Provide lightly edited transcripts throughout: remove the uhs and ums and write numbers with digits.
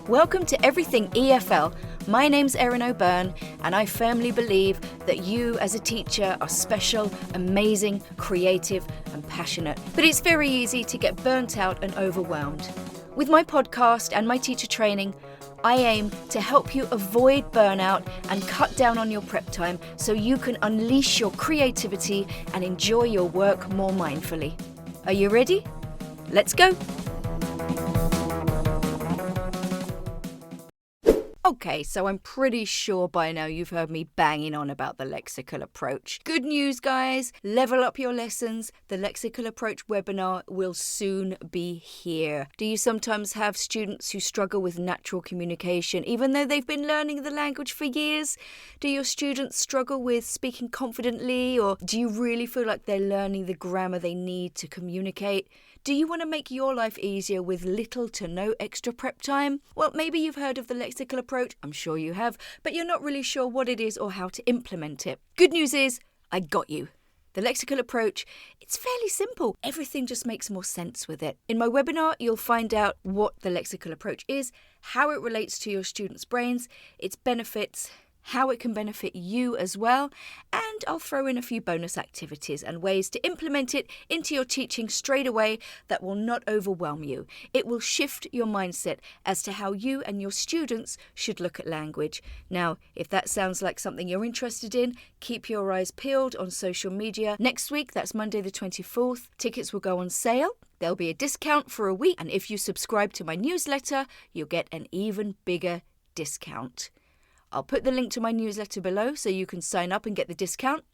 Welcome to Everything EFL. My name's Erin O'Byrne, and I firmly believe that you as a teacher are special, amazing, creative and passionate. But it's very easy to get burnt out and overwhelmed. With my podcast and my teacher training, I aim to help you avoid burnout and cut down on your prep time so you can unleash your creativity and enjoy your work more mindfully. Are you ready? Let's go! Okay, so I'm pretty sure by now you've heard me banging on about the lexical approach. Good news, guys. Level up your lessons. The lexical approach webinar will soon be here. Do you sometimes have students who struggle with natural communication, even though they've been learning the language for years? Do your students struggle with speaking confidently, or do you really feel like they're learning the grammar they need to communicate? Do you want to make your life easier with little to no extra prep time? Well, maybe you've heard of the lexical approach, I'm sure you have, but you're not really sure what it is or how to implement it. Good news is, I got you. The lexical approach, it's fairly simple. Everything just makes more sense with it. In my webinar, you'll find out what the lexical approach is, how it relates to your students' brains, its benefits, how it can benefit you as well, and I'll throw in a few bonus activities and ways to implement it into your teaching straight away that will not overwhelm you. It will shift your mindset as to how you and your students should look at language. Now, if that sounds like something you're interested in, keep your eyes peeled on social media. Next week, that's Monday the 24th, tickets will go on sale. There'll be a discount for a week, and if you subscribe to my newsletter, you'll get an even bigger discount. I'll put the link to my newsletter below so you can sign up and get the discount,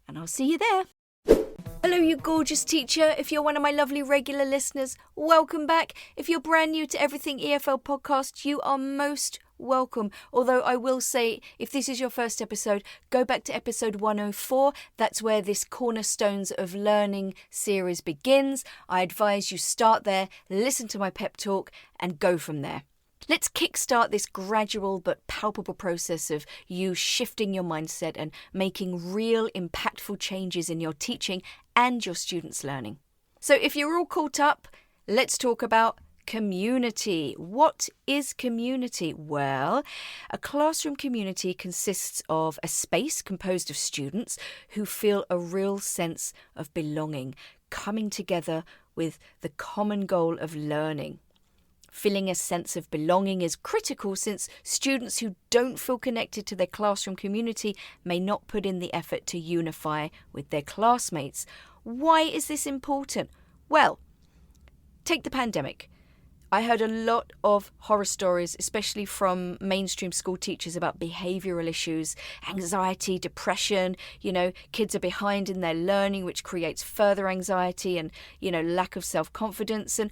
and I'll see you there. Hello, you gorgeous teacher. If you're one of my lovely regular listeners, welcome back. If you're brand new to Everything EFL podcast, you are most welcome. Although I will say, if this is your first episode, go back to episode 104. That's where this Cornerstones of Learning series begins. I advise you start there, listen to my pep talk, and go from there. Let's kickstart this gradual but palpable process of you shifting your mindset and making real impactful changes in your teaching and your students' learning. So if you're all caught up, let's talk about community. What is community? Well, a classroom community consists of a space composed of students who feel a real sense of belonging, coming together with the common goal of learning. Feeling a sense of belonging is critical since students who don't feel connected to their classroom community may not put in the effort to unify with their classmates. Why is this important? Well, take the pandemic. I heard a lot of horror stories, especially from mainstream school teachers, about behavioural issues, anxiety, depression. Kids are behind in their learning, which creates further anxiety and, lack of self-confidence. And,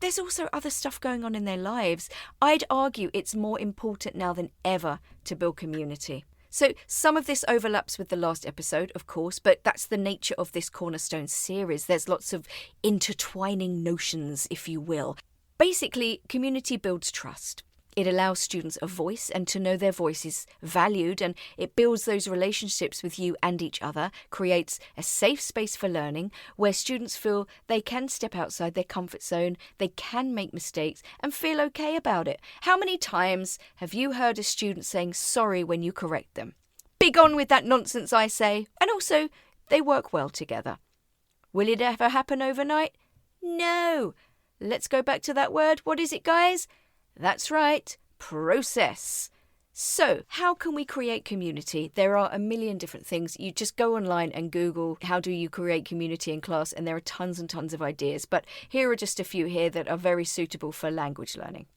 there's also other stuff going on in their lives. I'd argue it's more important now than ever to build community. So some of this overlaps with the last episode, of course, but that's the nature of this Cornerstone series. There's lots of intertwining notions, if you will. Basically, community builds trust. It allows students a voice and to know their voice is valued, and it builds those relationships with you and each other, creates a safe space for learning where students feel they can step outside their comfort zone, they can make mistakes and feel okay about it. How many times have you heard a student saying sorry when you correct them? Big on with that nonsense, I say. And also, they work well together. Will it ever happen overnight? No. Let's go back to that word. What is it, guys? That's right, process. So, how can we create community? There are a million different things. You just go online and Google, how do you create community in class? And there are tons and tons of ideas. But here are just a few here that are very suitable for language learning.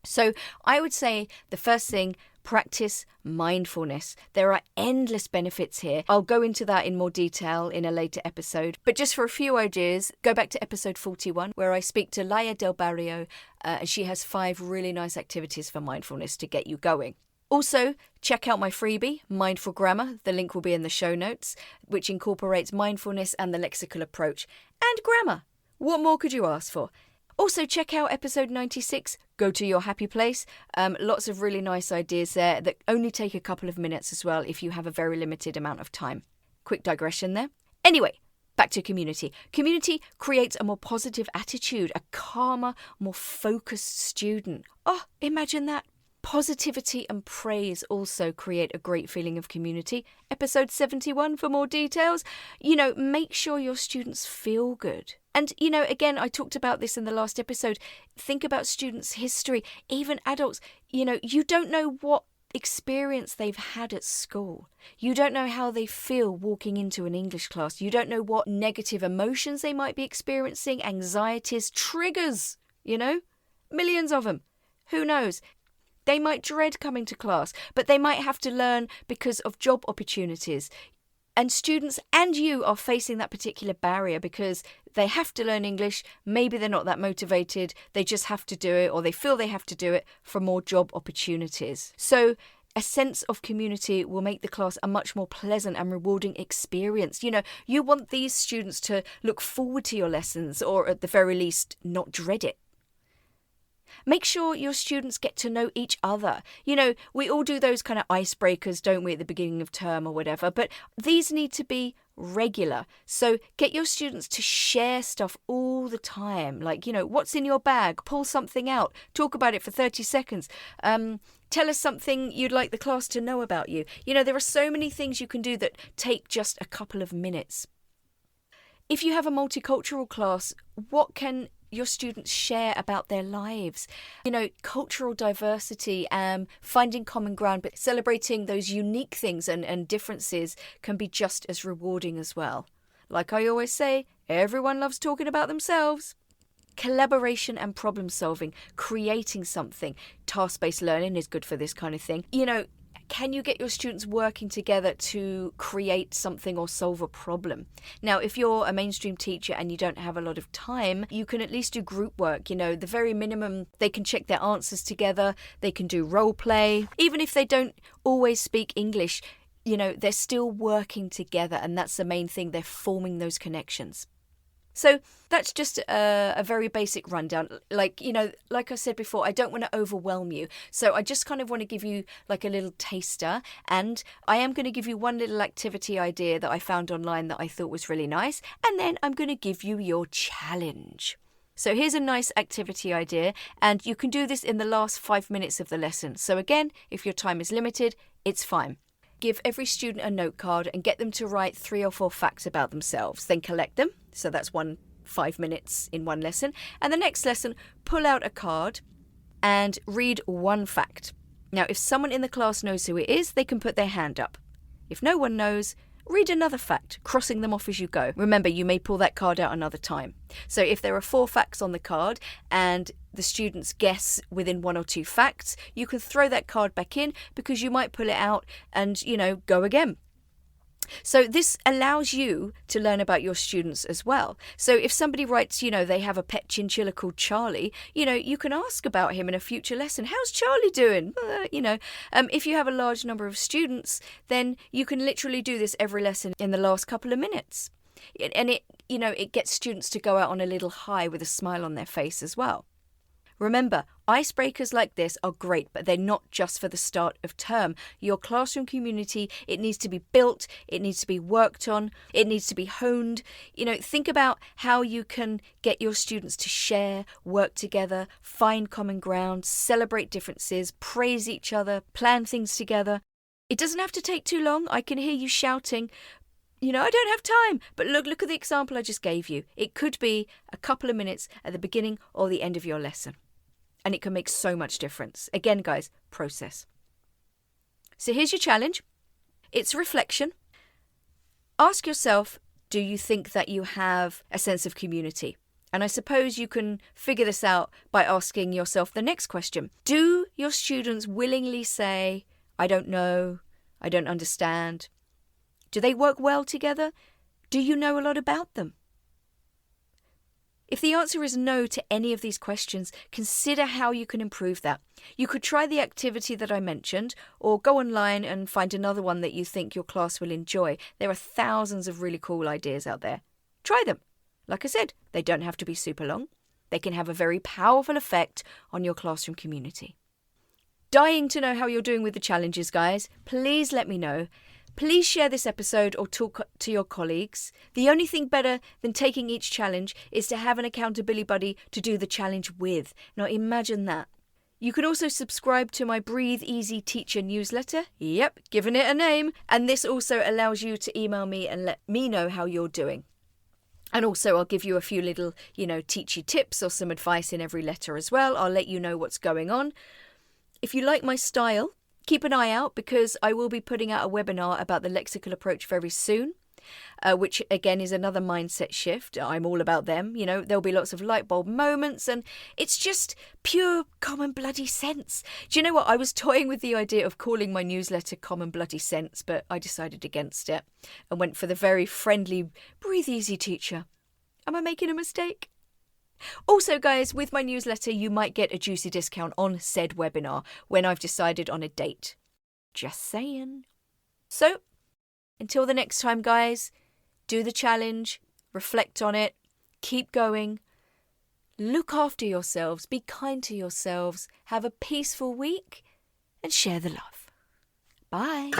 So, I would say the first thing, practice mindfulness. There are endless benefits here. I'll go into that in more detail in a later episode. But just for a few ideas, go back to episode 41, where I speak to Laia Del Barrio, and she has 5 really nice activities for mindfulness to get you going. Also, check out my freebie, Mindful Grammar. The link will be in the show notes, which incorporates mindfulness and the lexical approach. And grammar. What more could you ask for? Also, check out episode 96, Go to Your Happy Place. Lots of really nice ideas there that only take a couple of minutes as well if you have a very limited amount of time. Quick digression there. Anyway, back to community. Community creates a more positive attitude, a calmer, more focused student. Oh, imagine that. Positivity and praise also create a great feeling of community. Episode 71 for more details. Make sure your students feel good. And, again, I talked about this in the last episode. Think about students' history, even adults. You don't know what experience they've had at school. You don't know how they feel walking into an English class. You don't know what negative emotions they might be experiencing, anxieties, triggers, millions of them. Who knows? They might dread coming to class, but they might have to learn because of job opportunities. And students and you are facing that particular barrier because they have to learn English. Maybe they're not that motivated. They just have to do it, or they feel they have to do it for more job opportunities. So a sense of community will make the class a much more pleasant and rewarding experience. You want these students to look forward to your lessons, or at the very least, not dread it. Make sure your students get to know each other. We all do those kind of icebreakers, don't we, at the beginning of term or whatever, but these need to be regular. So get your students to share stuff all the time. Like, what's in your bag? Pull something out. Talk about it for 30 seconds. Tell us something you'd like the class to know about you. There are so many things you can do that take just a couple of minutes. If you have a multicultural class, what can your students share about their lives? Cultural diversity, finding common ground, but celebrating those unique things and differences can be just as rewarding as well. Like I always say, everyone loves talking about themselves. Collaboration and problem solving, creating something. Task-based learning is good for this kind of thing. Can you get your students working together to create something or solve a problem? Now, if you're a mainstream teacher and you don't have a lot of time, you can at least do group work. The very minimum, they can check their answers together. They can do role play. Even if they don't always speak English, they're still working together. And that's the main thing. They're forming those connections. So that's just a very basic rundown. Like I said before, I don't want to overwhelm you. So I just kind of want to give you like a little taster. And I am going to give you one little activity idea that I found online that I thought was really nice. And then I'm going to give you your challenge. So here's a nice activity idea. And you can do this in the last 5 minutes of the lesson. So again, if your time is limited, it's fine. Give every student a note card and get them to write 3 or 4 facts about themselves. Then collect them. So that's 5 minutes in one lesson. And the next lesson, pull out a card and read one fact. Now, if someone in the class knows who it is, they can put their hand up. If no one knows, read another fact, crossing them off as you go. Remember, you may pull that card out another time. So if there are 4 facts on the card and the students guess within 1 or 2 facts, you can throw that card back in because you might pull it out and, go again. So this allows you to learn about your students as well. So if somebody writes, they have a pet chinchilla called Charlie, you can ask about him in a future lesson. How's Charlie doing? If you have a large number of students, then you can literally do this every lesson in the last couple of minutes. And it gets students to go out on a little high with a smile on their face as well. Remember, icebreakers like this are great, but they're not just for the start of term. Your classroom community, it needs to be built, it needs to be worked on, it needs to be honed. Think about how you can get your students to share, work together, find common ground, celebrate differences, praise each other, plan things together. It doesn't have to take too long. I can hear you shouting, I don't have time. But look at the example I just gave you. It could be a couple of minutes at the beginning or the end of your lesson. And it can make so much difference. Again, guys, process. So here's your challenge. It's reflection. Ask yourself, do you think that you have a sense of community? And I suppose you can figure this out by asking yourself the next question. Do your students willingly say, I don't know, I don't understand? Do they work well together? Do you know a lot about them? If the answer is no to any of these questions, consider how you can improve that. You could try the activity that I mentioned, or go online and find another one that you think your class will enjoy. There are thousands of really cool ideas out there. Try them. Like I said, they don't have to be super long. They can have a very powerful effect on your classroom community. Dying to know how you're doing with the challenges, guys. Please let me know. Please share this episode or talk to your colleagues. The only thing better than taking each challenge is to have an accountability buddy to do the challenge with. Now imagine that. You can also subscribe to my Breathe Easy Teacher newsletter. Yep, giving it a name. And this also allows you to email me and let me know how you're doing. And also I'll give you a few little, teachy tips or some advice in every letter as well. I'll let you know what's going on. If you like my style, keep an eye out because I will be putting out a webinar about the lexical approach very soon, which again is another mindset shift. I'm all about them. There'll be lots of light bulb moments and it's just pure common bloody sense. Do you know what? I was toying with the idea of calling my newsletter Common Bloody Sense, but I decided against it and went for the very friendly Breathe Easy Teacher. Am I making a mistake? Also, guys, with my newsletter, you might get a juicy discount on said webinar when I've decided on a date. Just saying. So, until the next time, guys, do the challenge, reflect on it, keep going, look after yourselves, be kind to yourselves, have a peaceful week, and share the love. Bye.